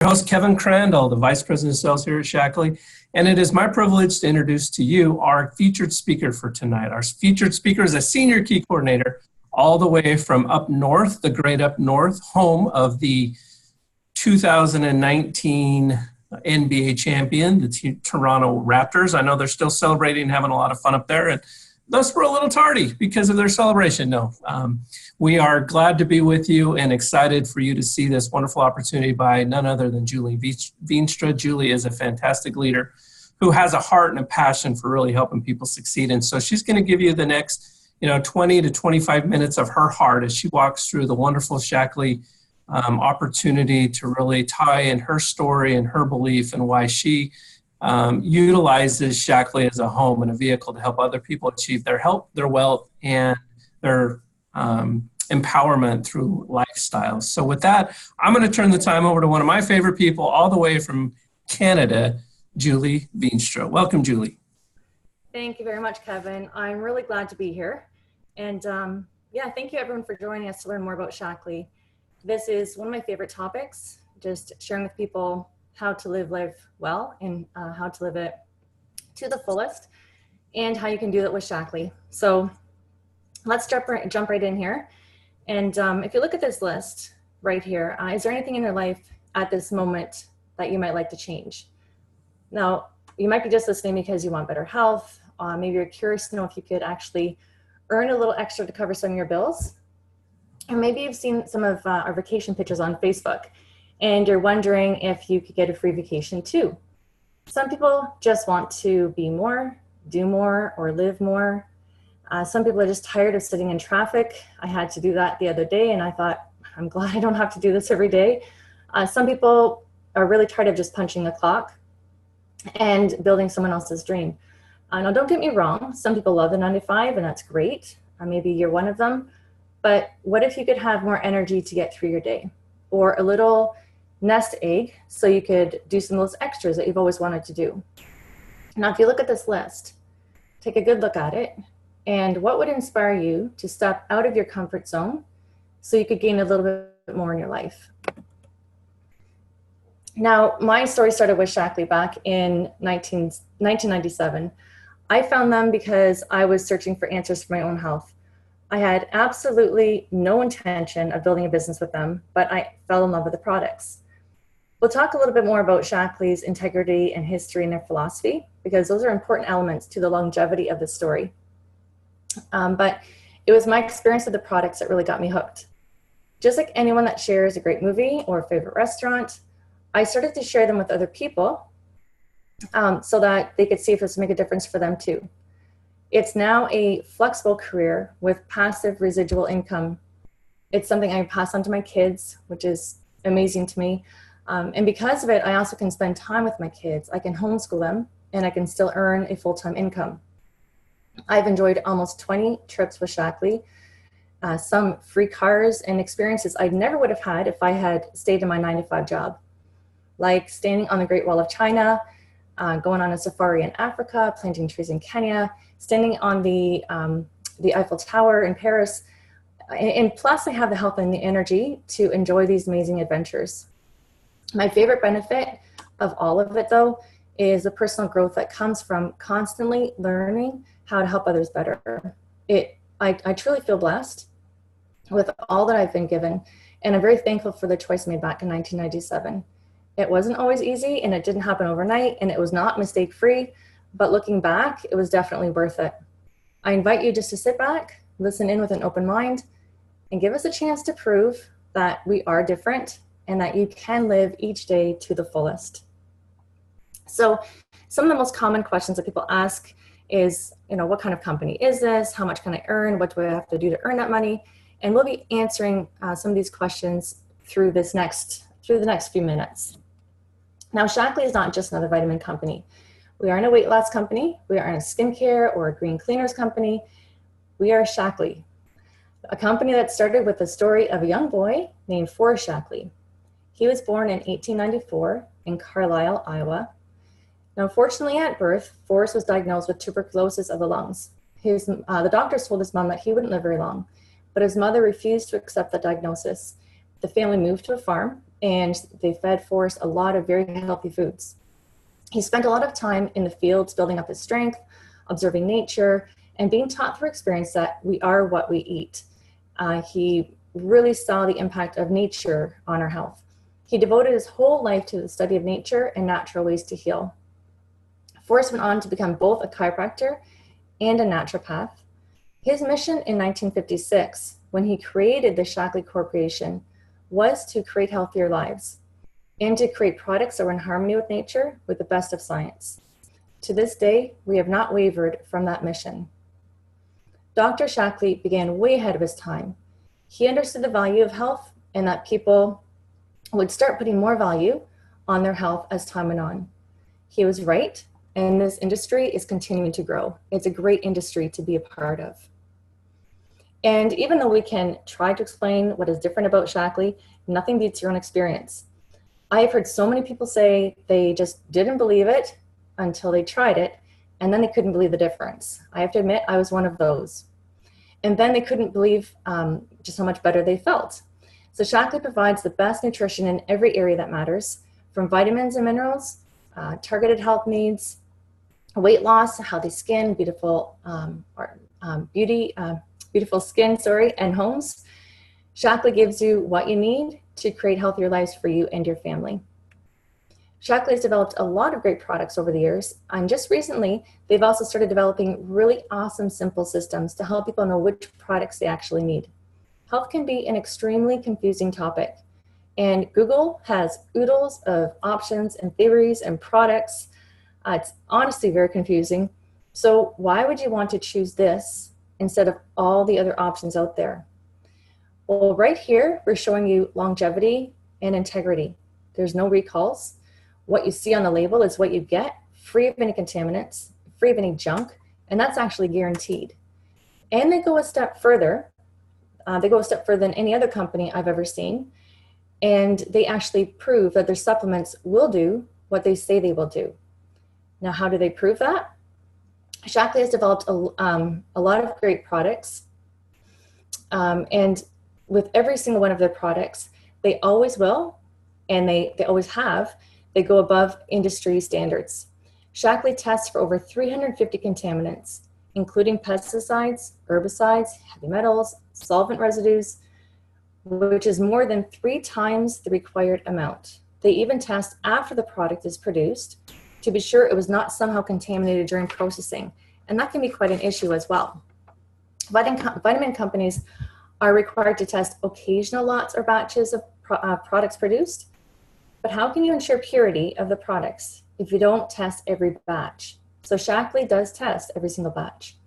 Host Kevin Crandall, the Vice President of Sales here at Shaklee, and it is my privilege to introduce to you our featured speaker for tonight. Our featured speaker is a senior key coordinator all the way from up north, the great up north, home of the 2019 NBA champion, the Toronto Raptors. I know they're still celebrating and having a lot of fun up there, and thus we're a little tardy because of their celebration. No, we are glad to be with you and excited for you to see this wonderful opportunity by none other than Julie Veenstra. Julie is a fantastic leader who has a heart and a passion for really helping people succeed. And so she's going to give you the next 20 to 25 minutes of her heart as she walks through the wonderful Shaklee opportunity to really tie in her story and her belief and why she utilizes Shaklee as a home and a vehicle to help other people achieve their health, their wealth, and their empowerment through lifestyles. So with that, I'm going to turn the time over to one of my favorite people all the way from Canada, Julie Veenstra. Welcome, Julie. Thank you very much, Kevin. I'm really glad to be here. And thank you everyone for joining us to learn more about Shaklee. This is one of my favorite topics, just sharing with people how to live life well and how to live it to the fullest and how you can do that with Shaklee. So let's jump right in here. And if you look at this list right here, is there anything in your life at this moment that you might like to change? Now, you might be just listening because you want better health. Maybe you're curious to know if you could actually earn a little extra to cover some of your bills. And maybe you've seen some of our vacation pictures on Facebook and you're wondering if you could get a free vacation too. Some people just want to be more, do more, or live more. Some people are just tired of sitting in traffic. I had to do that the other day and I thought, I'm glad I don't have to do this every day. Some people are really tired of just punching the clock and building someone else's dream. Now don't get me wrong, some people love the 9 to 5 and that's great. Maybe you're one of them, but what if you could have more energy to get through your day? Or a little nest egg so you could do some of those extras that you've always wanted to do. Now, if you look at this list, take a good look at it. And what would inspire you to step out of your comfort zone so you could gain a little bit more in your life? Now, my story started with Shaklee back in 1997. I found them because I was searching for answers for my own health. I had absolutely no intention of building a business with them, but I fell in love with the products. We'll talk a little bit more about Shaklee's integrity and history and their philosophy, because those are important elements to the longevity of the story. But it was my experience with the products that really got me hooked. Just like anyone that shares a great movie or a favorite restaurant, I started to share them with other people so that they could see if this would make a difference for them too. It's now a flexible career with passive residual income. It's something I pass on to my kids, which is amazing to me. And because of it, I also can spend time with my kids. I can homeschool them and I can still earn a full-time income. I've enjoyed almost 20 trips with Shaklee, some free cars and experiences I never would have had if I had stayed in my 9 to 5 job, like standing on the Great Wall of China, going on a safari in Africa, planting trees in Kenya, standing on the Eiffel Tower in Paris. And plus I have the health and the energy to enjoy these amazing adventures. My favorite benefit of all of it though is the personal growth that comes from constantly learning how to help others better. I truly feel blessed with all that I've been given, and I'm very thankful for the choice made back in 1997. It wasn't always easy and it didn't happen overnight and it was not mistake-free, but looking back, it was definitely worth it. I invite you just to sit back, listen in with an open mind, and give us a chance to prove that we are different and that you can live each day to the fullest. So some of the most common questions that people ask is, what kind of company is this? How much can I earn? What do I have to do to earn that money? And we'll be answering some of these questions through the next few minutes. Now, Shaklee is not just another vitamin company. We aren't a weight loss company. We aren't a skincare or a green cleaners company. We are Shaklee, a company that started with the story of a young boy named Forrest Shaklee. He was born in 1894 in Carlisle, Iowa. Now, unfortunately, at birth, Forrest was diagnosed with tuberculosis of the lungs. The doctors told his mom that he wouldn't live very long, but his mother refused to accept the diagnosis. The family moved to a farm and they fed Forrest a lot of very healthy foods. He spent a lot of time in the fields building up his strength, observing nature, and being taught through experience that we are what we eat. He really saw the impact of nature on our health. He devoted his whole life to the study of nature and natural ways to heal. Forrest went on to become both a chiropractor and a naturopath. His mission in 1956, when he created the Shaklee Corporation, was to create healthier lives and to create products that were in harmony with nature with the best of science. To this day, we have not wavered from that mission. Dr. Shaklee began way ahead of his time. He understood the value of health and that people would start putting more value on their health as time went on. He was right, and this industry is continuing to grow. It's a great industry to be a part of. And even though we can try to explain what is different about Shaklee, nothing beats your own experience. I have heard so many people say they just didn't believe it until they tried it, and then they couldn't believe the difference. I have to admit, I was one of those. And then they couldn't believe just how much better they felt. So Shaklee provides the best nutrition in every area that matters, from vitamins and minerals, targeted health needs, weight loss, healthy skin, beautiful skin, and homes. Shaklee gives you what you need to create healthier lives for you and your family. Shaklee has developed a lot of great products over the years, and just recently, they've also started developing really awesome, simple systems to help people know which products they actually need. Health can be an extremely confusing topic, and Google has oodles of options and theories and products. It's honestly very confusing. So why would you want to choose this instead of all the other options out there? Well, right here, we're showing you longevity and integrity. There's no recalls. What you see on the label is what you get, free of any contaminants, free of any junk, and that's actually guaranteed. And they go a step further. Than any other company I've ever seen. And they actually prove that their supplements will do what they say they will do. Now, how do they prove that? Shaklee has developed a lot of great products. And with every single one of their products, they always will, and they always have, they go above industry standards. Shaklee tests for over 350 contaminants, including pesticides, herbicides, heavy metals, solvent residues, which is more than 3 times the required amount. They even test after the product is produced to be sure it was not somehow contaminated during processing, and that can be quite an issue as well. Vitamin companies are required to test occasional lots or batches of products produced, but how can you ensure purity of the products if you don't test every batch? So Shaklee does test every single batch.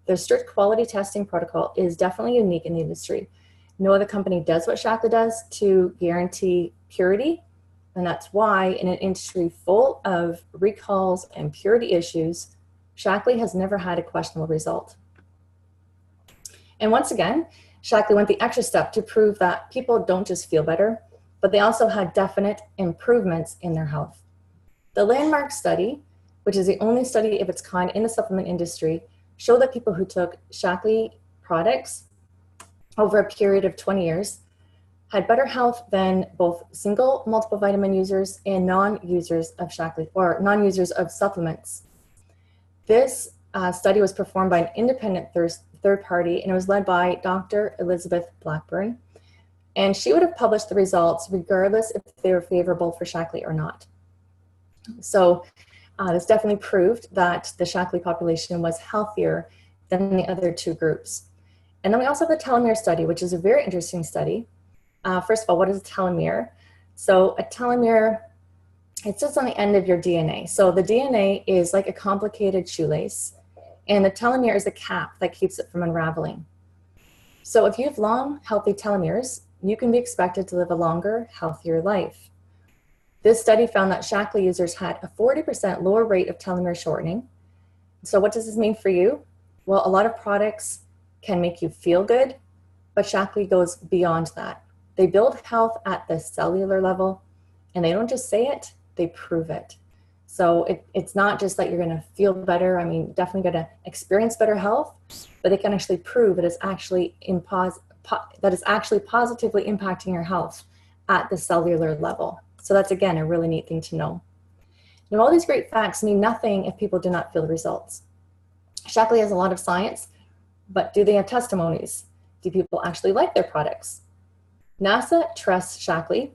Their strict quality testing protocol is definitely unique in the industry. No other company does what Shaklee does to guarantee purity, and that's why in an industry full of recalls and purity issues, Shaklee has never had a questionable result. And once again, Shaklee went the extra step to prove that people don't just feel better, but they also had definite improvements in their health. The landmark study, which is the only study of its kind in the supplement industry, showed that people who took Shaklee products over a period of 20 years had better health than both single multiple vitamin users and non-users of Shaklee, or non-users of supplements. This study was performed by an independent third party, and it was led by Dr. Elizabeth Blackburn. And she would have published the results regardless if they were favorable for Shaklee or not. So this definitely proved that the Shaklee population was healthier than the other 2 groups. And then we also have the telomere study, which is a very interesting study. First of all, what is a telomere? So a telomere, it sits on the end of your DNA. So the DNA is like a complicated shoelace, and the telomere is a cap that keeps it from unraveling. So if you have long, healthy telomeres, you can be expected to live a longer, healthier life. This study found that Shaklee users had a 40% lower rate of telomere shortening. So what does this mean for you? Well, a lot of products can make you feel good, but Shaklee goes beyond that. They build health at the cellular level, and they don't just say it, they prove it. So it's not just that you're going to feel better. I mean, definitely going to experience better health, but they can actually prove that it's actually positively impacting your health at the cellular level. So that's, again, a really neat thing to know. Now, all these great facts mean nothing if people do not feel the results. Shaklee has a lot of science, but do they have testimonies? Do people actually like their products? NASA trusts Shaklee.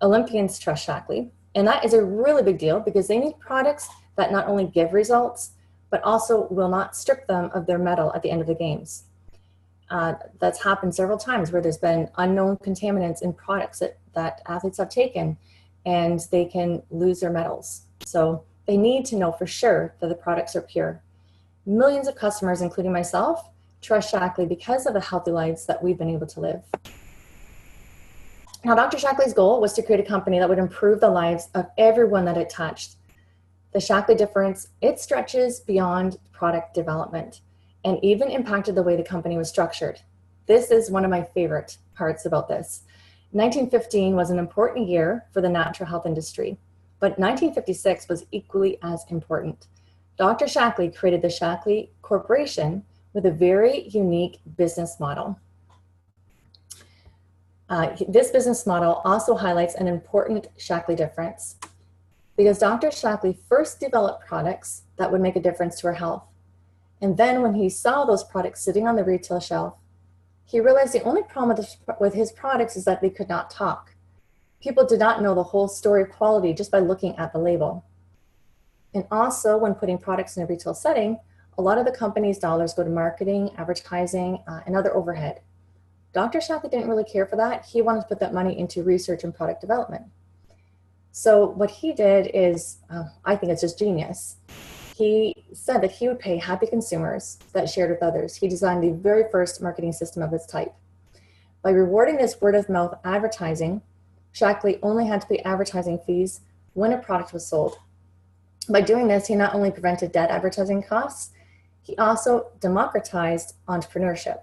Olympians trust Shaklee. And that is a really big deal because they need products that not only give results, but also will not strip them of their medal at the end of the games. That's happened several times where there's been unknown contaminants in products that athletes have taken, and they can lose their medals. So they need to know for sure that the products are pure. Millions of customers, including myself, trust Shaklee because of the healthy lives that we've been able to live. Now, Dr. Shaklee's goal was to create a company that would improve the lives of everyone that it touched. The Shaklee difference, it stretches beyond product development and even impacted the way the company was structured. This is one of my favorite parts about this. 1915 was an important year for the natural health industry, but 1956 was equally as important. Dr. Shaklee created the Shaklee Corporation with a very unique business model. This business model also highlights an important Shaklee difference because Dr. Shaklee first developed products that would make a difference to our health. And then when he saw those products sitting on the retail shelf, he realized the only problem with his products is that they could not talk. People did not know the whole story of quality just by looking at the label. And also, when putting products in a retail setting, a lot of the company's dollars go to marketing, advertising, and other overhead. Dr. Shaklee didn't really care for that. He wanted to put that money into research and product development. So what he did is, I think it's just genius. He said that he would pay happy consumers that shared with others. He designed the very first marketing system of its type. By rewarding this word-of-mouth advertising, Shaklee only had to pay advertising fees when a product was sold. By doing this, he not only prevented dead advertising costs, he also democratized entrepreneurship.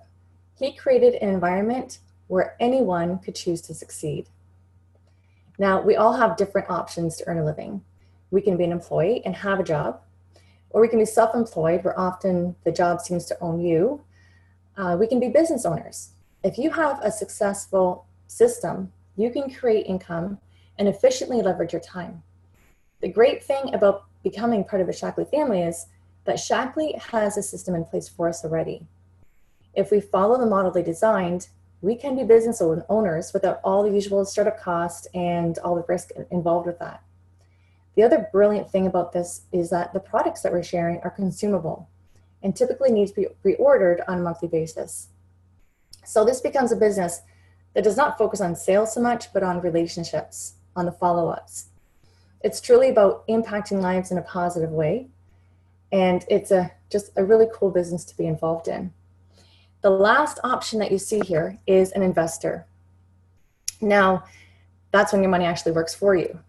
He created an environment where anyone could choose to succeed. Now, we all have different options to earn a living. We can be an employee and have a job, or we can be self-employed where often the job seems to own you. We can be business owners. If you have a successful system, you can create income and efficiently leverage your time. The great thing about becoming part of the Shaklee family is that Shaklee has a system in place for us already. If we follow the model they designed, we can be business owners without all the usual startup costs and all the risk involved with that. The other brilliant thing about this is that the products that we're sharing are consumable and typically need to be reordered on a monthly basis. So this becomes a business that does not focus on sales so much, but on relationships, on the follow-ups. It's truly about impacting lives in a positive way. And it's just a really cool business to be involved in. The last option that you see here is an investor. Now, that's when your money actually works for you.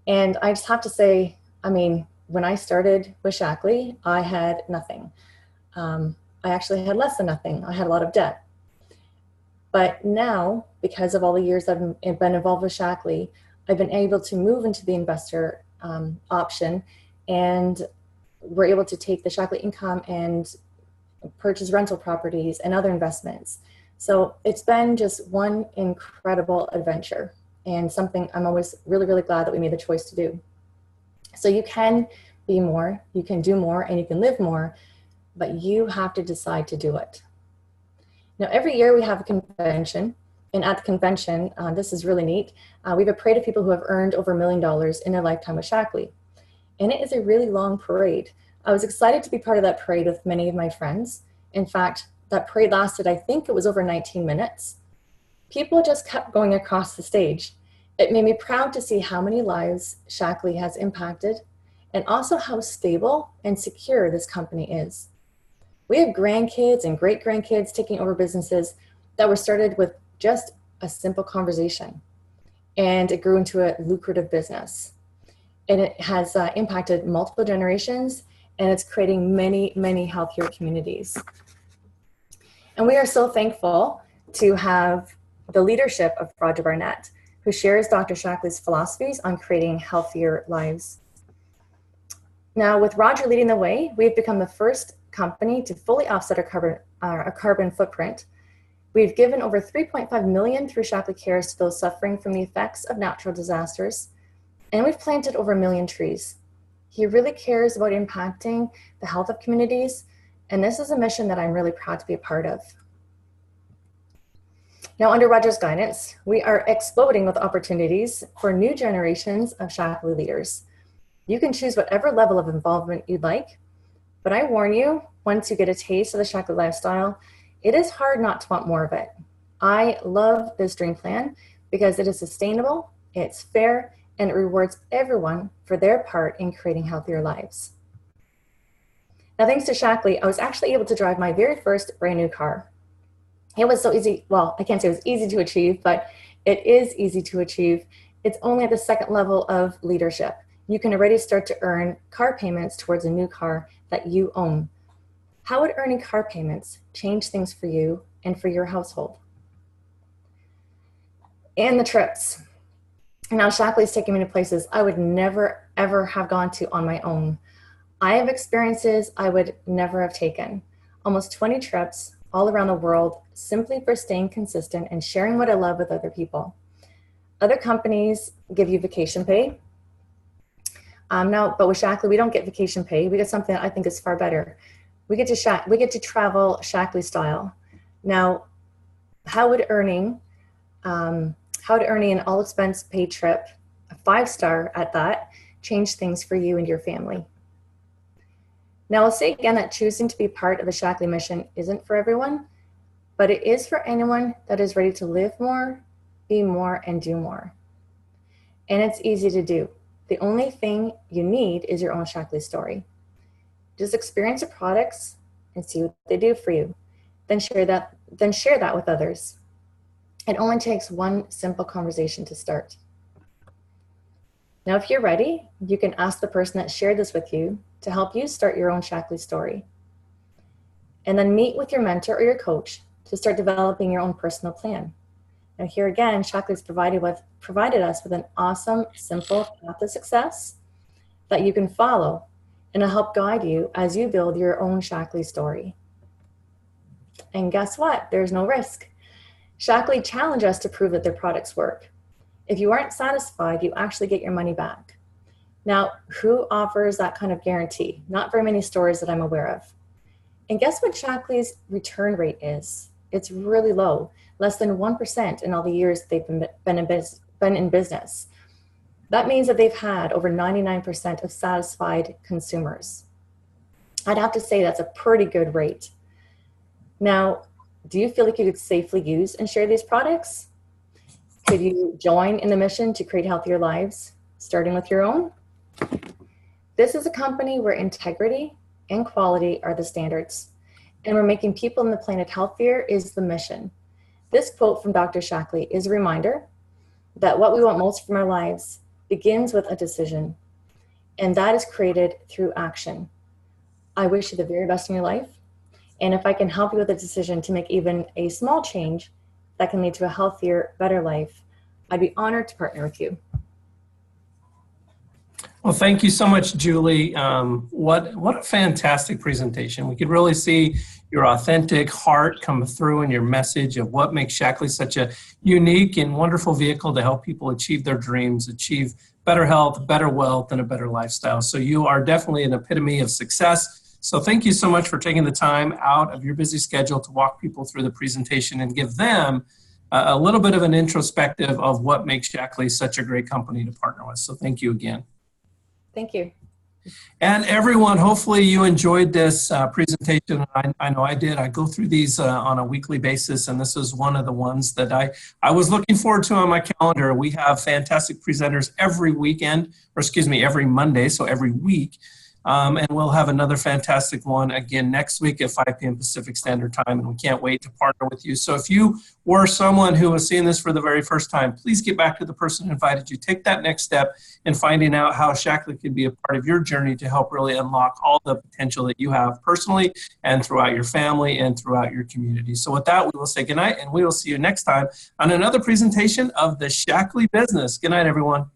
And I just have to say, I mean, when I started with Shaklee, I had nothing. I actually had less than nothing. I had a lot of debt. But now, because of all the years I've been involved with Shaklee, I've been able to move into the investor option, and we're able to take the Shaklee income and purchase rental properties and other investments. So it's been just one incredible adventure and something I'm always really, really glad that we made the choice to do. So you can be more, you can do more, and you can live more, but you have to decide to do it. Now, every year we have a convention, and at the convention, this is really neat, we have a parade of people who have earned over $1 million in their lifetime with Shaklee. And it is a really long parade. I was excited to be part of that parade with many of my friends. In fact, that parade lasted, I think it was over 19 minutes. People just kept going across the stage. It made me proud to see how many lives Shaklee has impacted and also how stable and secure this company is. We have grandkids and great-grandkids taking over businesses that were started with just a simple conversation, and it grew into a lucrative business. And it has impacted multiple generations, and it's creating many, many healthier communities. And we are so thankful to have the leadership of Roger Barnett, who shares Dr. Shaklee's philosophies on creating healthier lives. Now, with Roger leading the way, we've become the first company to fully offset our carbon footprint. We've given over 3.5 million through Shaklee Cares to those suffering from the effects of natural disasters, and we've planted over 1 million trees. He really cares about impacting the health of communities, and this is a mission that I'm really proud to be a part of. Now, under Roger's guidance, we are exploding with opportunities for new generations of Shaklee leaders. You can choose whatever level of involvement you'd like, but I warn you, once you get a taste of the Shaklee lifestyle, it is hard not to want more of it. I love this dream plan because it is sustainable, it's fair, and it rewards everyone for their part in creating healthier lives. Now, thanks to Shaklee, I was actually able to drive my very first brand new car. It was so easy. Well, I can't say it was easy to achieve, but it is easy to achieve. It's only at the second level of leadership. You can already start to earn car payments towards a new car that you own. How would earning car payments change things for you and for your household? And the trips. Now, Shaklee's taking me to places I would never, ever have gone to on my own. I have experiences I would never have taken. Almost 20 trips all around the world simply for staying consistent and sharing what I love with other people. Other companies give you vacation pay. But with Shaklee, we don't get vacation pay. We get something that I think is far better. We get to travel Shaklee style. Now, how would earning an all expense paid trip, a 5-star at that, change things for you and your family? Now, I'll say again that choosing to be part of the Shaklee mission isn't for everyone, but it is for anyone that is ready to live more, be more, and do more. And it's easy to do. The only thing you need is your own Shaklee story. Just experience the products and see what they do for you. Then share that with others. It only takes one simple conversation to start. Now, if you're ready, you can ask the person that shared this with you to help you start your own Shaklee story. And then meet with your mentor or your coach to start developing your own personal plan. Now, here again, Shaklee's provided us with an awesome, simple path to success that you can follow, and it'll help guide you as you build your own Shaklee story. And guess what? There's no risk. Shaklee challenge us to prove that their products work. If you aren't satisfied, you actually get your money back. Now, who offers that kind of guarantee? Not very many stores that I'm aware of. And guess what Shaklee's return rate is? It's really low, less than 1% in all the years they've been in business. That means that they've had over 99% of satisfied consumers. I'd have to say that's a pretty good rate. Now, do you feel like you could safely use and share these products? Could you join in the mission to create healthier lives, starting with your own? This is a company where integrity and quality are the standards, and we're making people on the planet healthier is the mission. This quote from Dr. Shaklee is a reminder that what we want most from our lives begins with a decision, and that is created through action. I wish you the very best in your life, and if I can help you with a decision to make even a small change that can lead to a healthier, better life, I'd be honored to partner with you. Well, thank you so much, Julie. What a fantastic presentation. We could really see your authentic heart come through in your message of what makes Shaklee such a unique and wonderful vehicle to help people achieve their dreams, achieve better health, better wealth, and a better lifestyle. So you are definitely an epitome of success. So thank you so much for taking the time out of your busy schedule to walk people through the presentation and give them a little bit of an introspective of what makes Shaklee such a great company to partner with. So thank you again. Thank you. And everyone, hopefully you enjoyed this presentation. I know I did. I go through these on a weekly basis, and this is one of the ones that I was looking forward to on my calendar. We have fantastic presenters every weekend, or excuse me, every Monday, so every week. And we'll have another fantastic one again next week at 5 p.m. Pacific Standard Time, and we can't wait to partner with you. So if you were someone who was seeing this for the very first time, please get back to the person who invited you. Take that next step in finding out how Shaklee can be a part of your journey to help really unlock all the potential that you have personally and throughout your family and throughout your community. So with that, we will say goodnight, and we will see you next time on another presentation of the Shaklee Business. Good night, everyone.